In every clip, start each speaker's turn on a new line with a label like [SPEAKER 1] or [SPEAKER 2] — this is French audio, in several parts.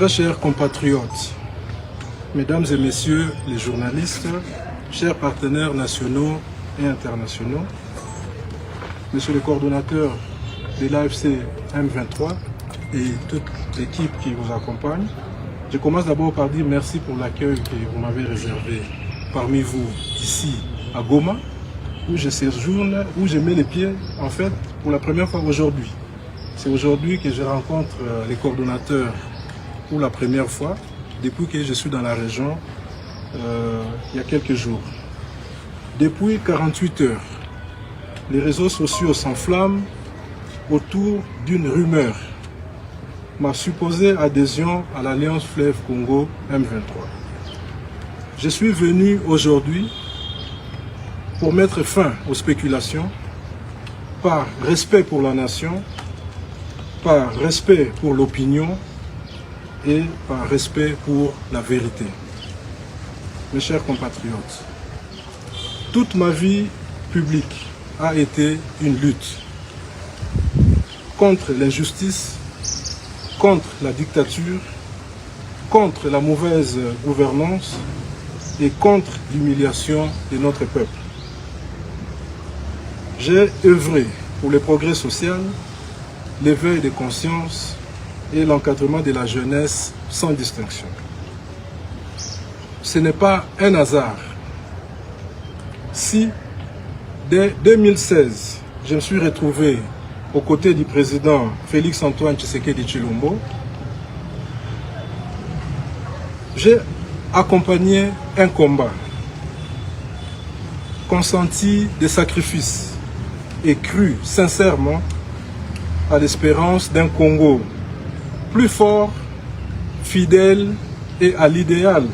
[SPEAKER 1] Très chers compatriotes, mesdames et messieurs les journalistes, chers partenaires nationaux et internationaux, monsieur le coordonnateur de l'AFC M23 et toute l'équipe qui vous accompagne, je commence d'abord par dire merci pour l'accueil que vous m'avez réservé parmi vous ici à Goma, où je séjourne, où je mets les pieds en fait pour la première fois aujourd'hui. C'est aujourd'hui que je rencontre les coordonnateurs pour la première fois depuis que je suis dans la région il y a quelques jours. Depuis 48 heures, les réseaux sociaux s'enflamment autour d'une rumeur, ma supposée adhésion à l'Alliance Fleuve Congo M23. Je suis venu aujourd'hui pour mettre fin aux spéculations, par respect pour la nation, par respect pour l'opinion et par respect pour la vérité. Mes chers compatriotes, toute ma vie publique a été une lutte contre l'injustice, contre la dictature, contre la mauvaise gouvernance et contre l'humiliation de notre peuple. J'ai œuvré pour le progrès social, l'éveil des consciences et l'encadrement de la jeunesse sans distinction. Ce n'est pas un hasard si, dès 2016, je me suis retrouvé aux côtés du président Félix-Antoine Tshisekedi Tshilombo. J'ai accompagné un combat, consenti des sacrifices et cru sincèrement à l'espérance d'un Congo plus fort, fidèle et à l'idéal,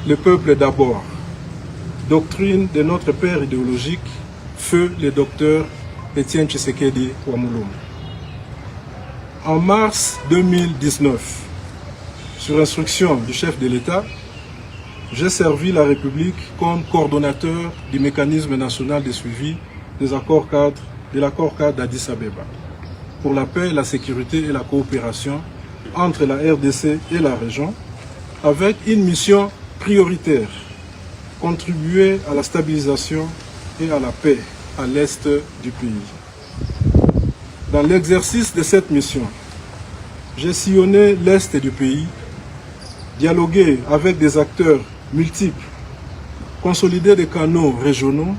[SPEAKER 1] le peuple d'abord. Doctrine de notre père idéologique, feu le docteur Étienne Tshisekedi Wamulum. En mars 2019, sur instruction du chef de l'État, j'ai servi la République comme coordonnateur du mécanisme national de suivi des accords cadres, de l'accord cadre d'Addis Abeba pour la paix, la sécurité et la coopération entre la RDC et la région, avec une mission prioritaire, contribuer à la stabilisation et à la paix à l'est du pays. Dans l'exercice de cette mission, j'ai sillonné l'est du pays, dialogué avec des acteurs multiples, consolidé des canaux régionaux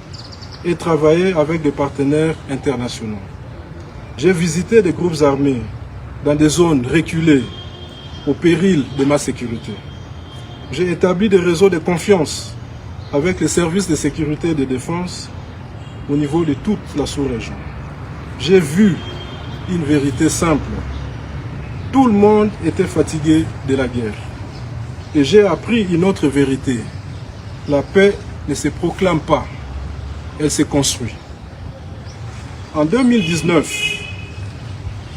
[SPEAKER 1] et travaillé avec des partenaires internationaux. J'ai visité des groupes armés dans des zones reculées au péril de ma sécurité. J'ai établi des réseaux de confiance avec les services de sécurité et de défense au niveau de toute la sous-région. J'ai vu une vérité simple. Tout le monde était fatigué de la guerre. Et j'ai appris une autre vérité. La paix ne se proclame pas, elle se construit. En 2019,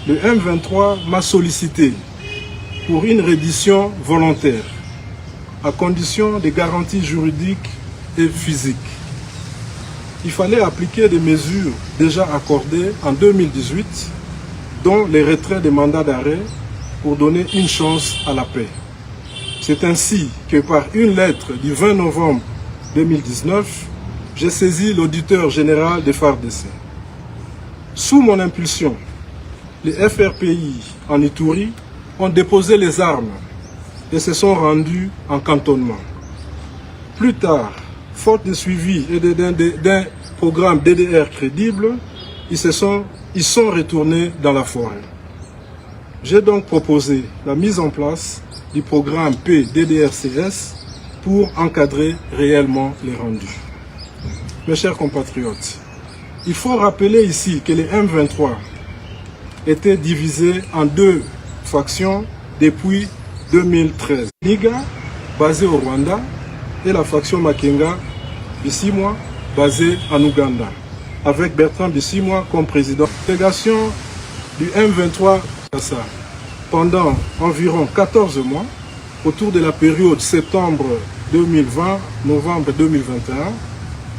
[SPEAKER 1] le M23 m'a sollicité pour une reddition volontaire, à condition de garanties juridiques et physiques. Il fallait appliquer des mesures déjà accordées en 2018, dont les retraits des mandats d'arrêt pour donner une chance à la paix. C'est ainsi que par une lettre du 20 novembre 2019, j'ai saisi l'auditeur général des FARDC. Sous mon impulsion, les FRPI en Ituri ont déposé les armes et se sont rendus en cantonnement. Plus tard, faute de suivi et d'un programme DDR crédible, ils sont retournés dans la forêt. J'ai donc proposé la mise en place du programme PDDRCS pour encadrer réellement les rendus. Mes chers compatriotes, il faut rappeler ici que les M23 étaient divisés en deux factions depuis 2013. Niga, basée au Rwanda, et la faction Makenga, Bisimwa, basée en Ouganda, avec Bertrand Bisimwa comme président. L'intégration du M23 pendant environ 14 mois, autour de la période septembre 2020, novembre 2021,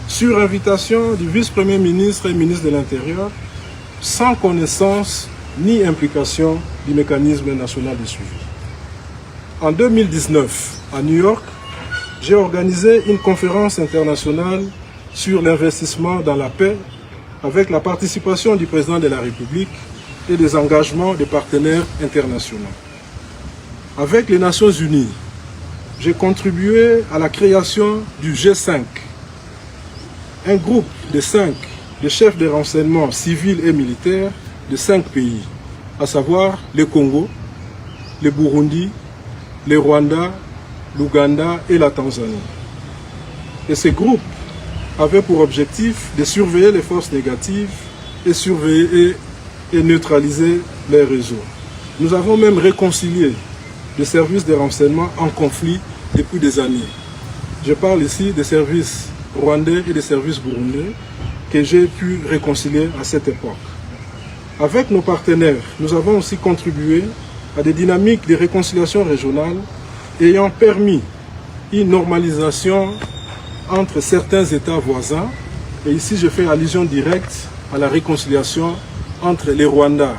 [SPEAKER 1] sur invitation du vice-premier ministre et ministre de l'Intérieur, sans connaissance ni implication du mécanisme national de suivi. En 2019, à New York, j'ai organisé une conférence internationale sur l'investissement dans la paix avec la participation du président de la République et des engagements des partenaires internationaux. Avec les Nations Unies, j'ai contribué à la création du G5, un groupe de 5 chefs de renseignement civils et militaires de 5 pays, à savoir le Congo, le Burundi, le Rwanda, l'Ouganda et la Tanzanie. Et ce groupe avait pour objectif de surveiller les forces négatives et surveiller et neutraliser les réseaux. Nous avons même réconcilié des services de renseignement en conflit depuis des années. Je parle ici des services rwandais et des services burundais que j'ai pu réconcilier à cette époque. Avec nos partenaires, nous avons aussi contribué à des dynamiques de réconciliation régionale ayant permis une normalisation entre certains États voisins. Et ici, je fais allusion directe à la réconciliation entre les Rwandais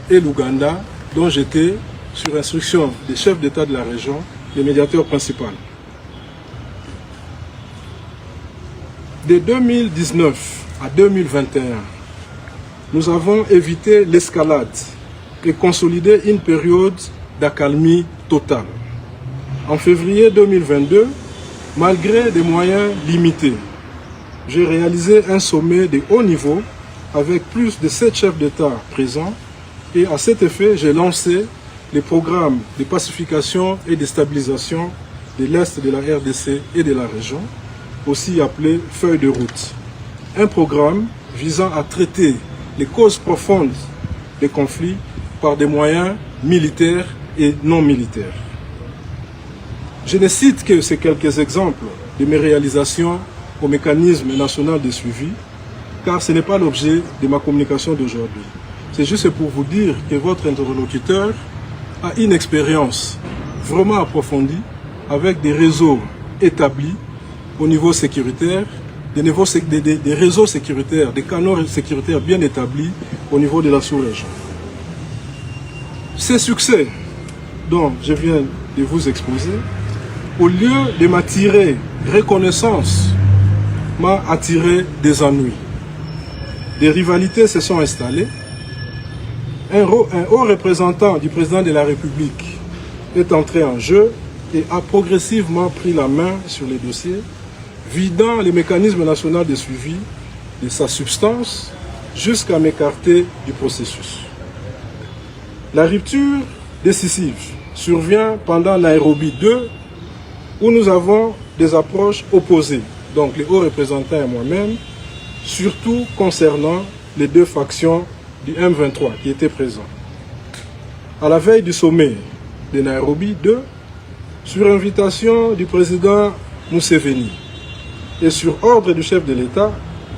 [SPEAKER 1] et l'Ouganda, dont j'étais, sur instruction des chefs d'État de la région, le médiateur principal. De 2019 à 2021, nous avons évité l'escalade et consolidé une période d'accalmie totale. En février 2022, malgré des moyens limités, j'ai réalisé un sommet de haut niveau avec plus de 7 chefs d'État présents et à cet effet, j'ai lancé les programmes de pacification et de stabilisation de l'Est de la RDC et de la région, aussi appelé feuille de route. Un programme visant à traiter les causes profondes des conflits par des moyens militaires et non militaires. Je ne cite que ces quelques exemples de mes réalisations au mécanisme national de suivi, car ce n'est pas l'objet de ma communication d'aujourd'hui. C'est juste pour vous dire que votre interlocuteur a une expérience vraiment approfondie avec des réseaux établis au niveau sécuritaire, des réseaux sécuritaires, des canaux sécuritaires bien établis au niveau de la sous-région. Ces succès dont je viens de vous exposer, au lieu de m'attirer reconnaissance, m'a attiré des ennuis. Des rivalités se sont installées. Un haut représentant du président de la République est entré en jeu et a progressivement pris la main sur les dossiers, vidant les mécanismes nationaux de suivi de sa substance jusqu'à m'écarter du processus. La rupture décisive survient pendant Nairobi 2, où nous avons des approches opposées, donc les hauts représentants et moi-même, surtout concernant les 2 factions du M23 qui étaient présents. À la veille du sommet de Nairobi 2, sur invitation du président Museveni et sur ordre du chef de l'État,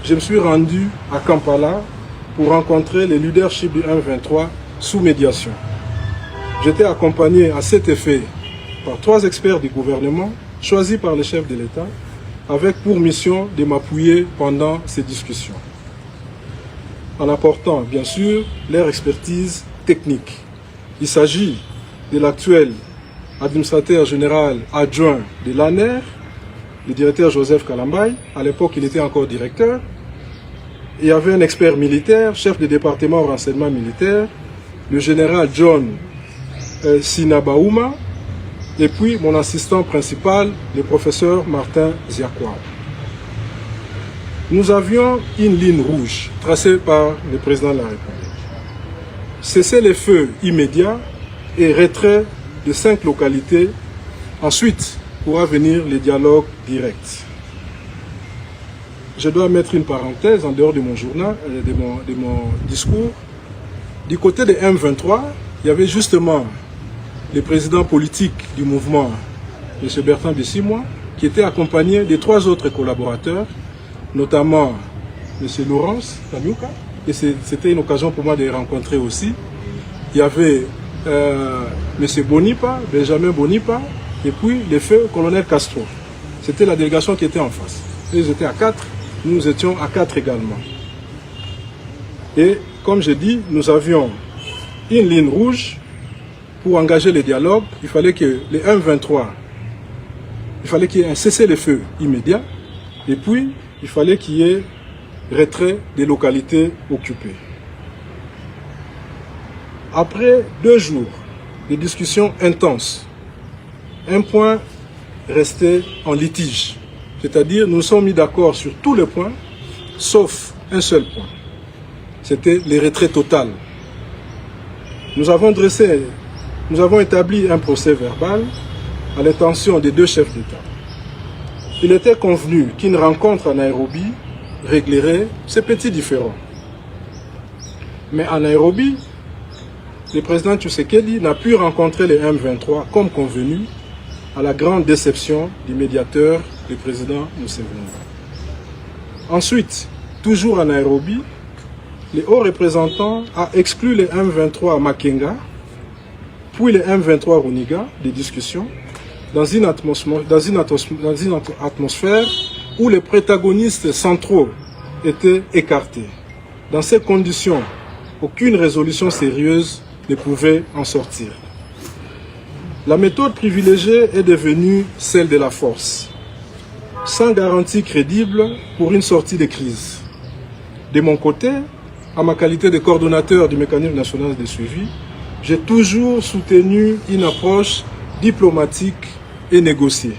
[SPEAKER 1] je me suis rendu à Kampala pour rencontrer les leaderships du M23 sous médiation. J'étais accompagné à cet effet par 3 experts du gouvernement choisis par le chef de l'État, avec pour mission de m'appuyer pendant ces discussions, en apportant bien sûr leur expertise technique. Il s'agit de l'actuel administrateur général adjoint de l'ANER, le directeur Joseph Kalambay. À l'époque, il était encore directeur. Il y avait un expert militaire, chef de département au renseignement militaire, le général John Sinabaouma, et puis mon assistant principal, le professeur Martin Ziakwa. Nous avions une ligne rouge tracée par le président de la République. Cesser les feux immédiats et retrait de 5 localités. Ensuite, pourra venir les dialogues directs. Je dois mettre une parenthèse en dehors de mon journal, de mon discours. Du côté de M23, il y avait justement le président politique du mouvement, M. Bertrand Bisimwa, qui était accompagné de 3 autres collaborateurs, notamment M. Laurence Kanyuka, et c'était une occasion pour moi de les rencontrer aussi. Il y avait M. Bonipa, Benjamin Bonipa, et puis le feu colonel Castro. C'était la délégation qui était en face. Ils étaient à 4, nous étions à 4 également. Et comme j'ai dit, nous avions une ligne rouge pour engager les dialogues, il fallait que les M23, il fallait qu'il y ait un cessez-le-feu immédiat, et puis il fallait qu'il y ait retrait des localités occupées. Après 2 jours de discussions intenses, un point restait en litige, c'est-à-dire nous nous sommes mis d'accord sur tous les points, sauf un seul point. C'était le retrait total. Nous avons établi un procès verbal à l'intention des 2 chefs d'État. Il était convenu qu'une rencontre à Nairobi réglerait ces petits différends. Mais à Nairobi, le président Tshisekedi n'a pu rencontrer les M23 comme convenu, à la grande déception du médiateur, le président Museveni. Ensuite, toujours à Nairobi, le haut représentant a exclu les M23 à Makenga, puis les M23 Runiga des discussions, dans une atmosphère où les protagonistes centraux étaient écartés. Dans ces conditions, aucune résolution sérieuse ne pouvait en sortir. La méthode privilégiée est devenue celle de la force, sans garantie crédible pour une sortie de crise. De mon côté, à ma qualité de coordonnateur du mécanisme national de suivi, j'ai toujours soutenu une approche diplomatique et négociée.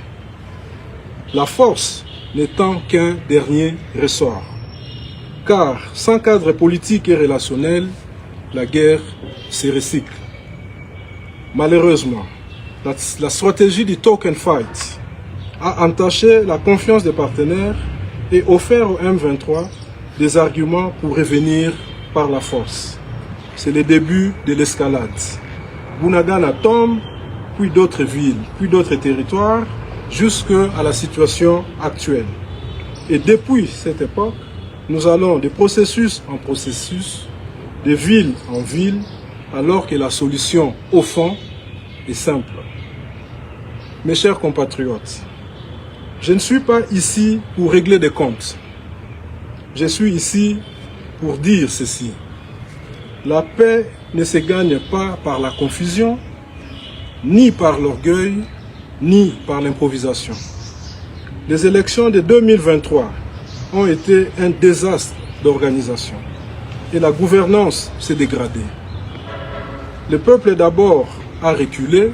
[SPEAKER 1] La force n'étant qu'un dernier ressort. Car sans cadre politique et relationnel, la guerre se recycle. Malheureusement, la stratégie du token fight a entaché la confiance des partenaires et offert au M23 des arguments pour revenir par la force. C'est le début de l'escalade. Bunagana tombe, puis d'autres villes, puis d'autres territoires, jusqu'à la situation actuelle. Et depuis cette époque, nous allons de processus en processus, de ville en ville, alors que la solution, au fond, est simple. Mes chers compatriotes, je ne suis pas ici pour régler des comptes. Je suis ici pour dire ceci. La paix ne se gagne pas par la confusion, ni par l'orgueil, ni par l'improvisation. Les élections de 2023 ont été un désastre d'organisation et la gouvernance s'est dégradée. Le peuple d'abord a reculé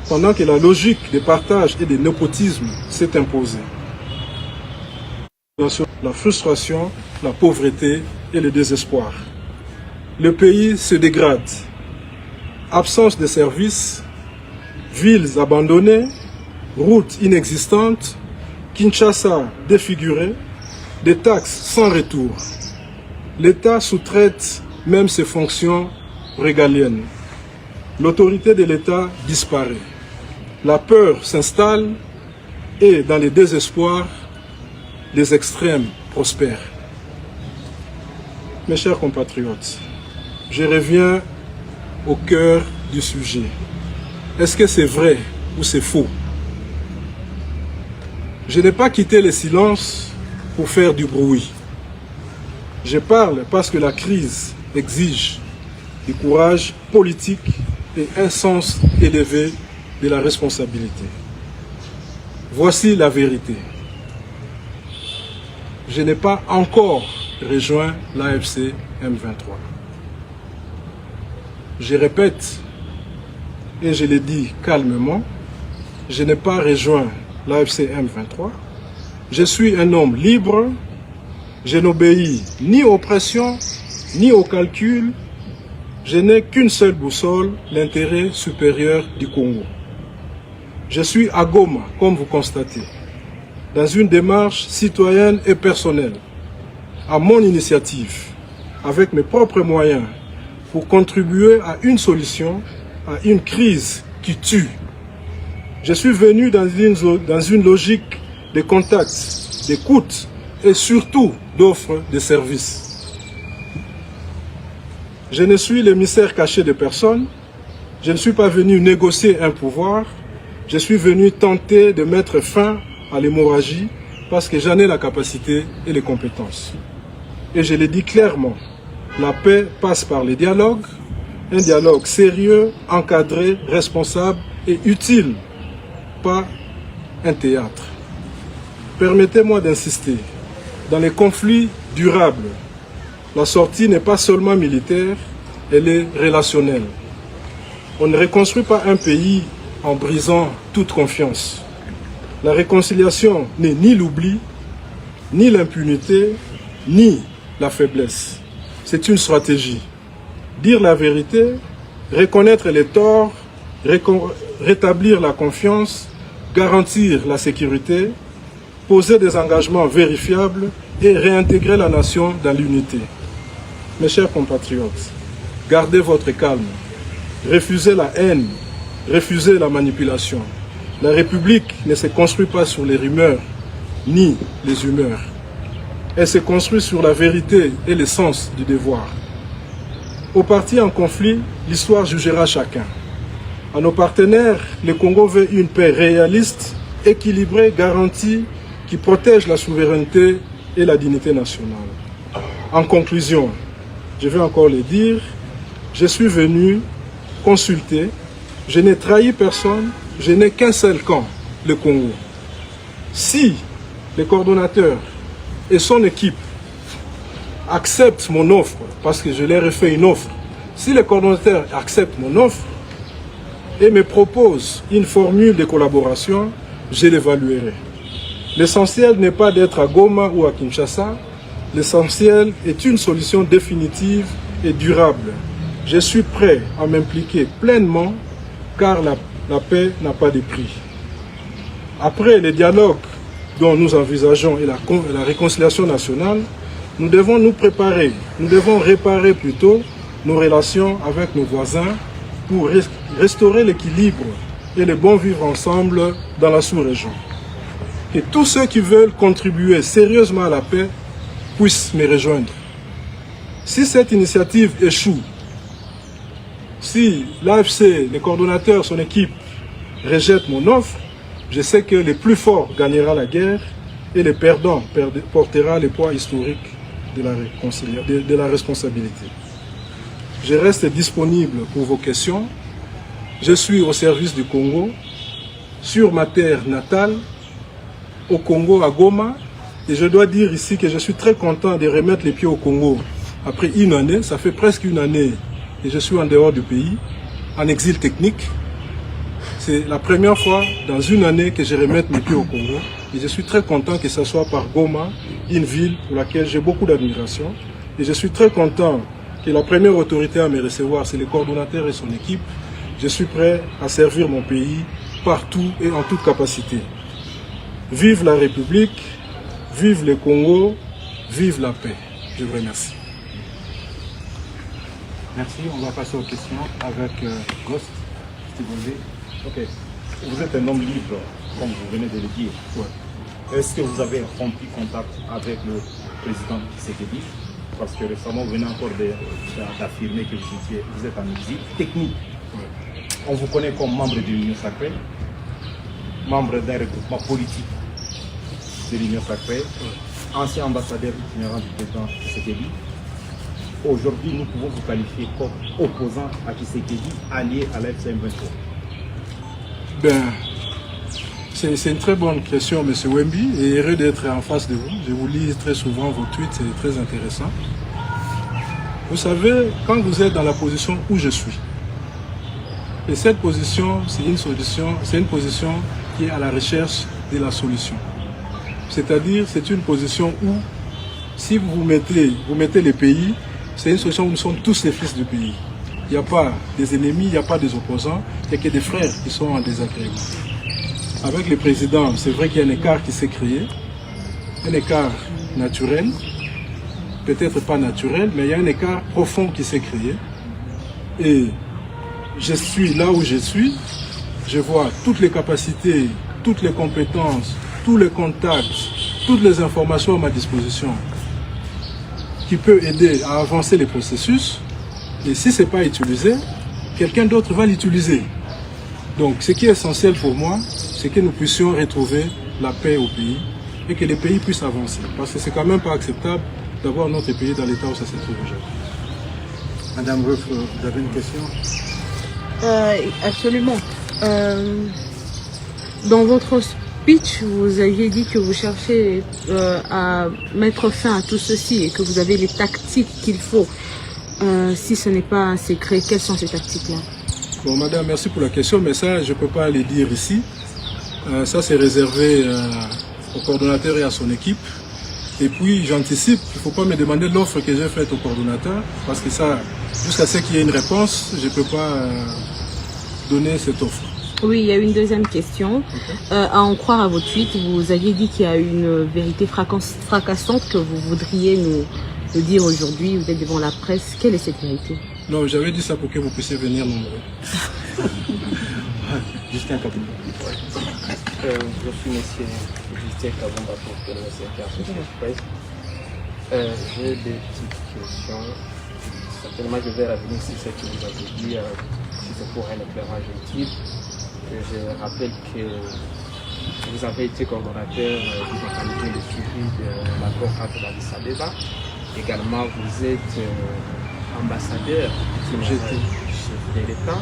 [SPEAKER 1] pendant que la logique de partage et de népotisme s'est imposée. La frustration, la pauvreté et le désespoir. Le pays se dégrade. Absence de services, villes abandonnées, routes inexistantes, Kinshasa défigurée, des taxes sans retour. L'État sous-traite même ses fonctions régaliennes. L'autorité de l'État disparaît. La peur s'installe et dans les désespoirs, les extrêmes prospèrent. Mes chers compatriotes, je reviens au cœur du sujet. Est-ce que c'est vrai ou c'est faux? Je n'ai pas quitté le silence pour faire du bruit. Je parle parce que la crise exige du courage politique et un sens élevé de la responsabilité. Voici la vérité. Je n'ai pas encore rejoint l'AFC M23. Je répète, et je le dis calmement, je n'ai pas rejoint l'AFC M23. Je suis un homme libre, je n'obéis ni aux pressions, ni aux calculs. Je n'ai qu'une seule boussole, l'intérêt supérieur du Congo. Je suis à Goma, comme vous constatez, dans une démarche citoyenne et personnelle, à mon initiative, avec mes propres moyens, pour contribuer à une solution, à une crise qui tue. Je suis venu dans une logique de contact, d'écoute et surtout d'offre de services. Je ne suis l'émissaire caché de personne, je ne suis pas venu négocier un pouvoir, je suis venu tenter de mettre fin à l'hémorragie parce que j'en ai la capacité et les compétences. Et je le dis clairement, la paix passe par les dialogues, un dialogue sérieux, encadré, responsable et utile, pas un théâtre. Permettez-moi d'insister, dans les conflits durables, la sortie n'est pas seulement militaire, elle est relationnelle. On ne reconstruit pas un pays en brisant toute confiance. La réconciliation n'est ni l'oubli, ni l'impunité, ni la faiblesse. C'est une stratégie. Dire la vérité, reconnaître les torts, rétablir la confiance, garantir la sécurité, poser des engagements vérifiables et réintégrer la nation dans l'unité. Mes chers compatriotes, gardez votre calme, refusez la haine, refusez la manipulation. La République ne se construit pas sur les rumeurs ni les humeurs. Elle se construit sur la vérité et le sens du devoir. Aux partis en conflit, l'histoire jugera chacun. À nos partenaires, le Congo veut une paix réaliste, équilibrée, garantie, qui protège la souveraineté et la dignité nationale. En conclusion, je vais encore le dire, je suis venu consulter, je n'ai trahi personne, je n'ai qu'un seul camp, le Congo. Si le coordonnateur et son équipe acceptent mon offre, parce que je leur ai fait une offre, si le coordonnateur accepte mon offre et me propose une formule de collaboration, je l'évaluerai. L'essentiel n'est pas d'être à Goma ou à Kinshasa, l'essentiel est une solution définitive et durable. Je suis prêt à m'impliquer pleinement car la paix n'a pas de prix. Après les dialogues dont nous envisageons et la réconciliation nationale, nous devons nous préparer, nous devons réparer plutôt nos relations avec nos voisins pour restaurer l'équilibre et le bon vivre ensemble dans la sous-région. Et tous ceux qui veulent contribuer sérieusement à la paix puissent me rejoindre. Si cette initiative échoue, si l'AFC, les coordonnateurs, son équipe rejettent mon offre, je sais que le plus fort gagnera la guerre et le perdant portera le poids historique de la responsabilité. Je reste disponible pour vos questions. Je suis au service du Congo, sur ma terre natale, au Congo, à Goma. Et je dois dire ici que je suis très content de remettre les pieds au Congo. Après une année, ça fait presque une année, et je suis en dehors du pays, en exil technique. C'est la première fois dans une année que je remette mes pieds au Congo. Et je suis très content que ce soit par Goma, une ville pour laquelle j'ai beaucoup d'admiration. Et je suis très content que la première autorité à me recevoir, c'est le coordonnateur et son équipe. Je suis prêt à servir mon pays partout et en toute capacité. Vive la République, vive le Congo, vive la paix. Je vous remercie.
[SPEAKER 2] Merci, on va passer aux questions avec Ghost. Ok, vous êtes un homme libre, comme vous venez de le dire. Ouais. Est-ce que vous avez rompu contact avec le président Tshisekedi? Parce que récemment, vous venez encore d'affirmer que vous êtes en exil technique. Ouais. On vous connaît comme membre de l'Union Sacrée, membre d'un regroupement politique de l'Union Sacrée, ancien ambassadeur itinérant du président Tshisekedi. Aujourd'hui, nous pouvons vous qualifier comme opposant à Tshisekedi, allié à l'FCM23.
[SPEAKER 1] Ben, c'est une très bonne question, M. Wemby, et heureux d'être en face de vous. Je vous lis très souvent vos tweets, c'est très intéressant. Vous savez, quand vous êtes dans la position où je suis, et cette position, c'est une position qui est à la recherche de la solution. C'est-à-dire, c'est une position où, si vous mettez les pays, c'est une solution où nous sommes tous les fils du pays. Il n'y a pas des ennemis, il n'y a pas des opposants, il n'y a que des frères qui sont en désagrément. Avec le président, c'est vrai qu'il y a un écart qui s'est créé, un écart naturel, peut-être pas naturel, mais il y a un écart profond qui s'est créé. Et je suis là où je suis, je vois toutes les capacités, toutes les compétences, tous les contacts, toutes les informations à ma disposition qui peut aider à avancer les processus. Et si ce n'est pas utilisé, quelqu'un d'autre va l'utiliser. Donc ce qui est essentiel pour moi, c'est que nous puissions retrouver la paix au pays et que les pays puissent avancer. Parce que c'est quand même pas acceptable d'avoir notre pays dans l'état où ça se trouve aujourd'hui. Madame Ruff, vous avez une question?
[SPEAKER 3] Absolument. Dans votre speech, vous aviez dit que vous cherchez à mettre fin à tout ceci et que vous avez les tactiques qu'il faut. Si ce n'est pas un secret, quelles sont ces tactiques-là?
[SPEAKER 1] Bon, madame, merci pour la question, mais ça, je ne peux pas le dire ici. Ça, c'est réservé au coordonnateur et à son équipe. Et puis, j'anticipe, il ne faut pas me demander l'offre que j'ai faite au coordonnateur, parce que ça, jusqu'à ce qu'il y ait une réponse, je ne peux pas donner cette offre.
[SPEAKER 3] Oui, il y a une deuxième question. À en croire à votre tweet, vous aviez dit qu'il y a une vérité fracassante que vous voudriez nous dire aujourd'hui. Vous êtes devant la presse. Quelle est cette vérité?
[SPEAKER 1] Non, j'avais dit ça pour que vous puissiez venir nombreux.
[SPEAKER 2] Justin Kabunda.
[SPEAKER 4] Je suis monsieur Justin Kabunda pour le CRT Presse. J'ai des petites questions. Certainement, je vais revenir sur ce que vous avez dit, si c'est pour un éclairage utile. Je rappelle que vous avez été coordonnateur du mécanisme de suivi de l'accord cadre d'Addis Abeba. Également, vous êtes ambassadeur du chef de l'État.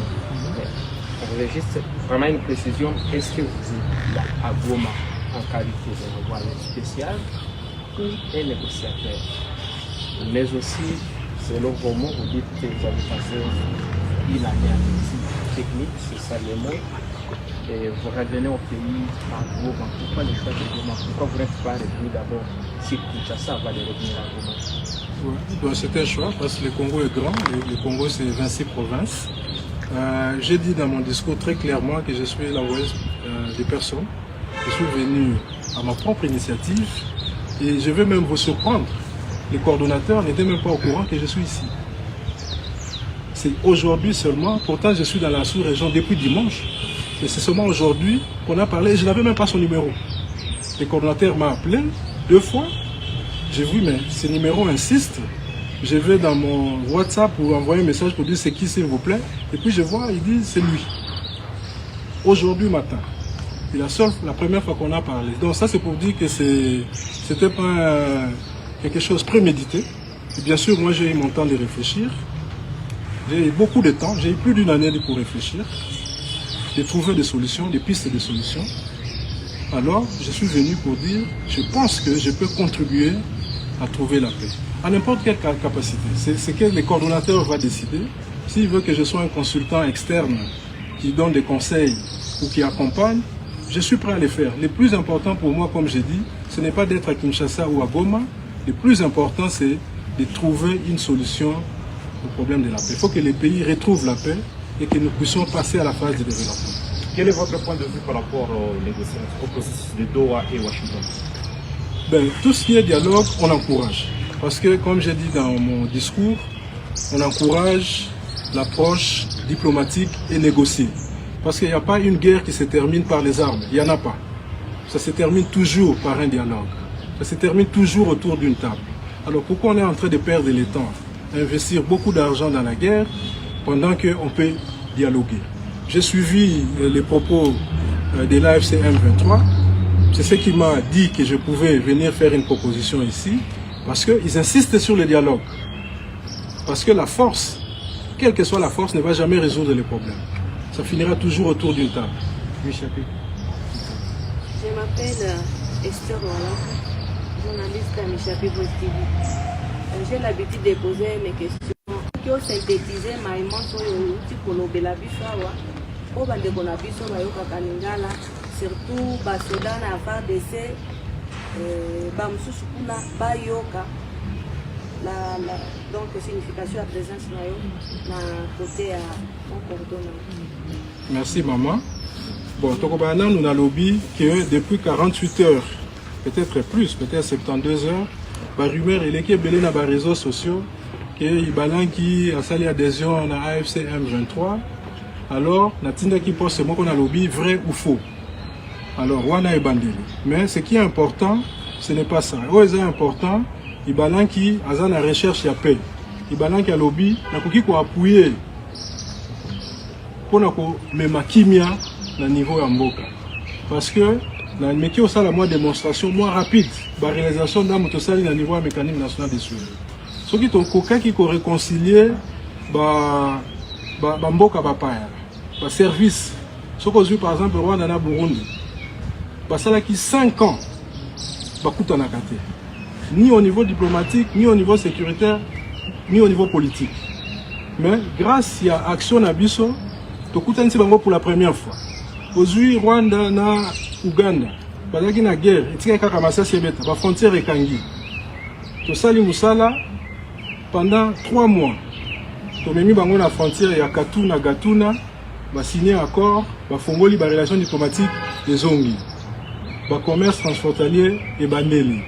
[SPEAKER 4] On voulait juste vraiment une précision. Est-ce que vous êtes là à Goma en qualité de envoyé spécial ou un négociateur? Mais aussi, selon vos mots, vous dites que vous avez passé une année en études techniques, c'est ça le mot. Et vous revenez au pays à Goma. Pourquoi le choix de Goma? Pourquoi vous n'êtes pas revenu d'abord si Kinshasa va de revenir à Goma?
[SPEAKER 1] Ouais. C'est un choix parce que le Congo est grand. Le Congo, c'est 26 provinces. J'ai dit dans mon discours très clairement que je suis l'envoyé des personnes. Je suis venu à ma propre initiative et je vais même vous surprendre. Les coordonnateurs n'étaient même pas au courant que je suis ici. C'est aujourd'hui seulement, pourtant je suis dans la sous-région depuis dimanche. Et c'est seulement aujourd'hui qu'on a parlé, je n'avais même pas son numéro. Le coordonnateur m'a appelé 2 fois. J'ai vu, mais ce numéro insiste. Je vais dans mon WhatsApp pour envoyer un message pour dire c'est qui s'il vous plaît. Et puis je vois, il dit c'est lui. Aujourd'hui matin. C'est la première fois qu'on a parlé. Donc ça c'est pour dire que c'était pas quelque chose prémédité. Et bien sûr, moi j'ai eu mon temps de réfléchir. J'ai eu beaucoup de temps, j'ai eu plus d'une année pour réfléchir, de trouver des solutions, des pistes de solutions. Alors, je suis venu pour dire, je pense que je peux contribuer à trouver la paix. À n'importe quelle capacité. C'est ce que le coordonnateur va décider. S'il veut que je sois un consultant externe qui donne des conseils ou qui accompagne, je suis prêt à le faire. Le plus important pour moi, comme j'ai dit, ce n'est pas d'être à Kinshasa ou à Goma. Le plus important, c'est de trouver une solution au problème de la paix. Il faut que les pays retrouvent la paix et que nous puissions passer à la phase de développement.
[SPEAKER 2] Quel est votre point de vue par rapport aux négociations, au processus de Doha et Washington?
[SPEAKER 1] Tout ce qui est dialogue, on encourage. Parce que, comme j'ai dit dans mon discours, on encourage l'approche diplomatique et négociée. Parce qu'il n'y a pas une guerre qui se termine par les armes. Il n'y en a pas. Ça se termine toujours par un dialogue. Ça se termine toujours autour d'une table. Alors pourquoi on est en train de perdre le temps, investir beaucoup d'argent dans la guerre, pendant qu'on peut dialoguer? J'ai suivi les propos de l'AFC M23. C'est ce qui m'a dit que je pouvais venir faire une proposition ici, parce qu'ils insistent sur le dialogue. Parce que la force, quelle que soit la force, ne va jamais résoudre les problèmes. Ça finira toujours autour d'une table.
[SPEAKER 5] Je m'appelle Esther Walla, journaliste à Michapi TV. J'ai l'habitude de poser mes questions. Qui ont synthétisé ma immense pour l'obéla bisawa, au bandeko na biso bayoka kaningala, surtout basoda na FARDC, bamususu kuna bayoka donc signification à présence na côté à mon cordon.
[SPEAKER 1] Merci maman. Bon, Tokobana, nous avons lobby que depuis 48 heures, peut-être plus, peut-être 72 heures, par rumeur, il est belé dans les réseaux sociaux que Ibalanki a sali adhésion à AFC M23. Alors, Natinda qui pose ce mot qu'on a lobby, vrai ou faux. Alors, Wana est bandili. Mais ce qui est important, ce n'est pas ça. Ce qui est important, Ibalanki a la recherche ya paix. Ibalanki a lobby, n'a pas appuyer pour mettre kimia na niveau ya mboka. Parce que na meki au sala moi démonstration moins rapide, la réalisation d'un motosali na niveau mécanisme national de suivi. Ce qui est un coca qui réconcilier mboka bapaya ba service sokozwi par exemple Rwanda na Burundi basalaki 5 ans bakutanaka te ni au niveau diplomatique ni au niveau sécuritaire ni au niveau politique mais grâce à action na biso tokutanisi bango pour la première fois ozwi Rwanda na Uganda bazalaki na guerre etikaki kaka masasi ebeta ba frontière ekangi tosali musala pendant 3 mois tomemi bango na frontière ya Katuna Gatuna ba signé accord ba fongoli ba relation diplomatique ezongi ba commerce transfrontalier et bandeli.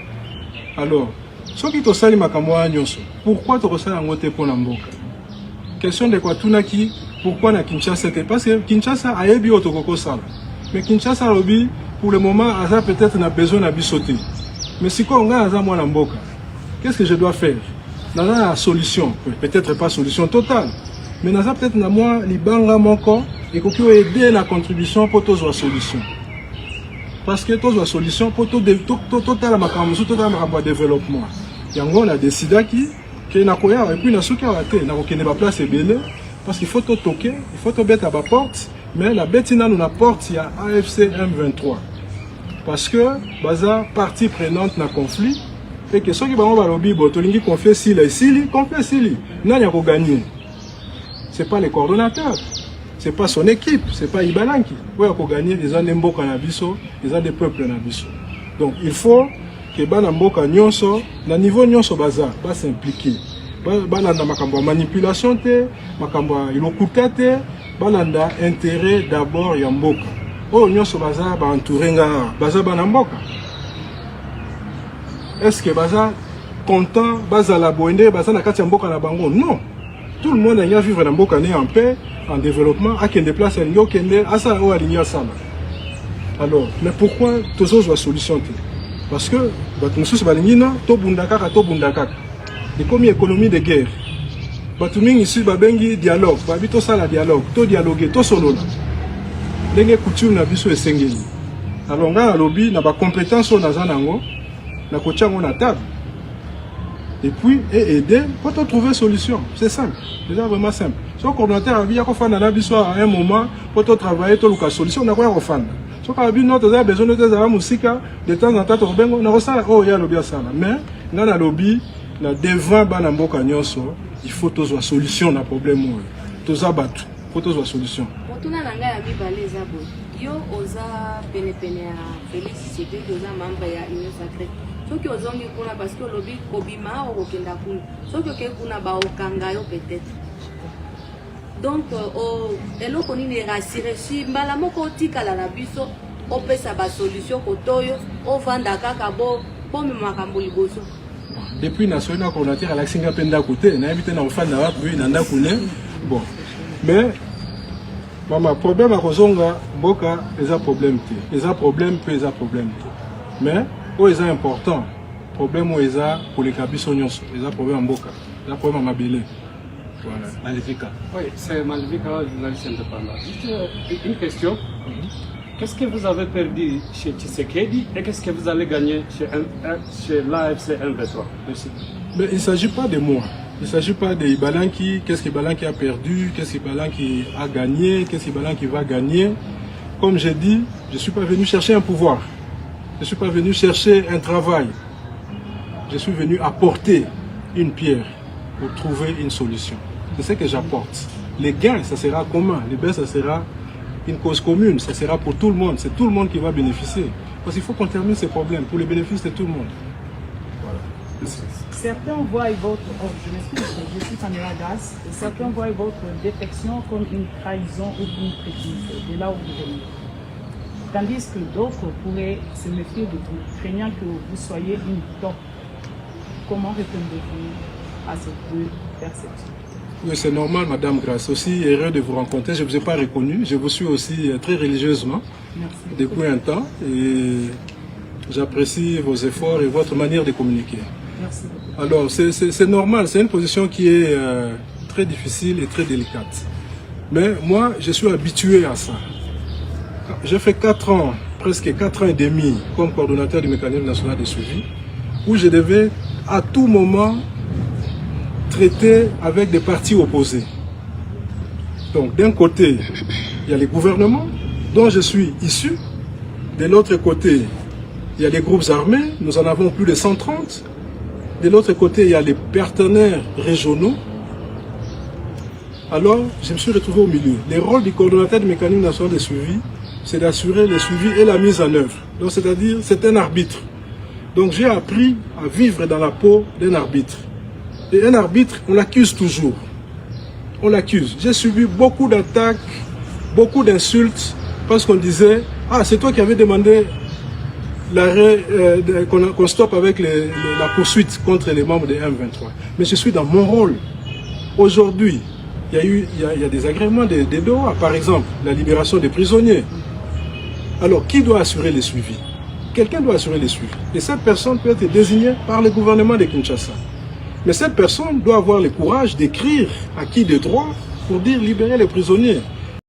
[SPEAKER 1] Alors soki tosali makambo ya nyonso pourquoi tokosala yango te pona mboka question de Katuna ki pourquoi na Kinshasa te parce que Kinshasa ayebi otokoko sala mais Kinshasa lobi pour le moment aza peut-être na besoin na bisoté mais si ko nga aza mwana mboka qu'est-ce que je dois faire? Dans la solution, peut-être pas solution totale, mais dans peut-être na moi libanga moko et qu'on peut aider la contribution pour tous la solution. Parce que tous la solution pour tout total makambo total makambo développement. Yango on a décidé que na koya et puis na souka raté na kokene ba place ebele parce qu'il faut tout toquer, il faut tout mettre à la porte, mais la betina nous la porte il y a AFC M23. Parce que baza partie prenante na conflit et que ceux qui vont balobi botolingi confier sili confie sili nani a gagner. C'est pas les coordonnateurs, c'est pas son équipe, c'est pas Ibalanki. Ouais a gagner les gens mboka na biso, les gens des peuples na biso. Donc il faut que bana mboka nyonso na niveau nyonso baza ba s'impliquer. Bana na makambo manipulation te, makambo ilokuta te, bana nda intérêt d'abord ya mboka. Oh nyonso baza ba entourer nga, baza bana mboka. Est-ce que baza content, baza la boende, baza na kati ya mboka na bango? Non. Tout le monde a vivre dans mboka en paix, en développement, à qui déplace à l'Union, à ça ou à l'Union Sama. Alors, mais pourquoi tous autres solution? Parce que nous sommes balingina, to bundakaka. Et comme économie de guerre, batuming ici babengi dialogue, babito sala dialogue, to dialoguer, to solo. Denge coutume na biso esengeli. Alors nga lobby na ba compétence na zanango. Na na table et puis aider pour trouver solution. C'est simple, c'est vraiment simple. Si le coordinateur a vu à un moment pour travailler sur la solution, on a quoi faire. Si on a besoin de musique de temps en temps, on a ça. Oh, il y a lobby à ça. Mais dans le lobby, devant Banamboka Nyonso, il faut trouver une solution à problème. Il faut trouver une solution.
[SPEAKER 5] Yo oza pene Félix Tshisekedi oza membre ya Union Sacrée. Soki ozongi kuna parce que lobby kobima okenda kuna. Soki oke kuna ba okanga yo peut-être. Donc eloko nini rassurer si mbala moko tikala na biso opesa ba solution kotoyo ovanda kaka bo makambo liboso.
[SPEAKER 1] Depuis national coordinateur à Singa penda côté na invité na ofanda wa puis na ndakune. Bon. Mais Maman, problème à Kozonga, Boka, ils ont problème. Ils ont problème, puis ils ont problème. Mais, où ils ont important, problème où ils ont pour les cabissonions, ils ont problème à Boka, ils ont problème à Mabélé. Voilà.
[SPEAKER 6] Malvika. Oui, c'est Malvika, journaliste indépendant. Juste une question. Qu'est-ce que vous avez perdu chez Tshisekedi et qu'est-ce que vous allez gagner chez l'AFC M23? Merci.
[SPEAKER 1] Mais il ne s'agit pas de moi. Il ne s'agit pas de Ibalanki, qu'est-ce qu'Ibalanki a perdu, qu'est-ce qu'Ibalanki a gagné, qu'est-ce qu'Ibalanki va gagner. Comme j'ai dit, je ne suis pas venu chercher un pouvoir. Je ne suis pas venu chercher un travail. Je suis venu apporter une pierre pour trouver une solution. C'est ce que j'apporte. Les gains, ça sera commun. Les bains, ça sera une cause commune. Ça sera pour tout le monde. C'est tout le monde qui va bénéficier. Parce qu'il faut qu'on termine ces problèmes pour le bénéfice de tout le monde. Voilà. Merci.
[SPEAKER 7] Certains voient votre, je m'excuse, je suis Pamela Grasse, et certains voient votre défection comme une trahison ou une traîtrise de là où vous venez. Tandis que d'autres pourraient se méfier de vous, craignant que vous soyez une top. Comment répondez-vous à ces deux perceptions?
[SPEAKER 1] Oui, c'est normal, Madame Grasse. Aussi heureux de vous rencontrer. Je ne vous ai pas reconnu. Je vous suis aussi très religieusement.
[SPEAKER 7] Merci.
[SPEAKER 1] Depuis un temps. Et j'apprécie vos efforts et votre manière de communiquer.
[SPEAKER 7] Merci.
[SPEAKER 1] Alors, c'est normal, c'est une position qui est très difficile et très délicate. Mais moi, je suis habitué à ça. J'ai fait 4 ans, presque 4 ans et demi, comme coordonnateur du mécanisme national de suivi, où je devais à tout moment traiter avec des partis opposés. Donc d'un côté, il y a les gouvernements dont je suis issu. De l'autre côté, il y a les groupes armés, nous en avons plus de 130. De l'autre côté, il y a les partenaires régionaux. Alors, je me suis retrouvé au milieu. Le rôle du coordonnateur du mécanisme national de suivi, c'est d'assurer le suivi et la mise en œuvre. Donc, c'est-à-dire, c'est un arbitre. Donc, j'ai appris à vivre dans la peau d'un arbitre. Et un arbitre, on l'accuse toujours. On l'accuse. J'ai subi beaucoup d'attaques, beaucoup d'insultes, parce qu'on disait, ah, c'est toi qui avais demandé l'arrêt, qu'on stoppe avec la poursuite contre les membres de M23. Mais je suis dans mon rôle. Aujourd'hui, il y a des agréments de Doha, par exemple, la libération des prisonniers. Alors, qui doit assurer le suivi? Quelqu'un doit assurer le suivi. Et cette personne peut être désignée par le gouvernement de Kinshasa. Mais cette personne doit avoir le courage d'écrire à qui de droit pour dire libérer les prisonniers.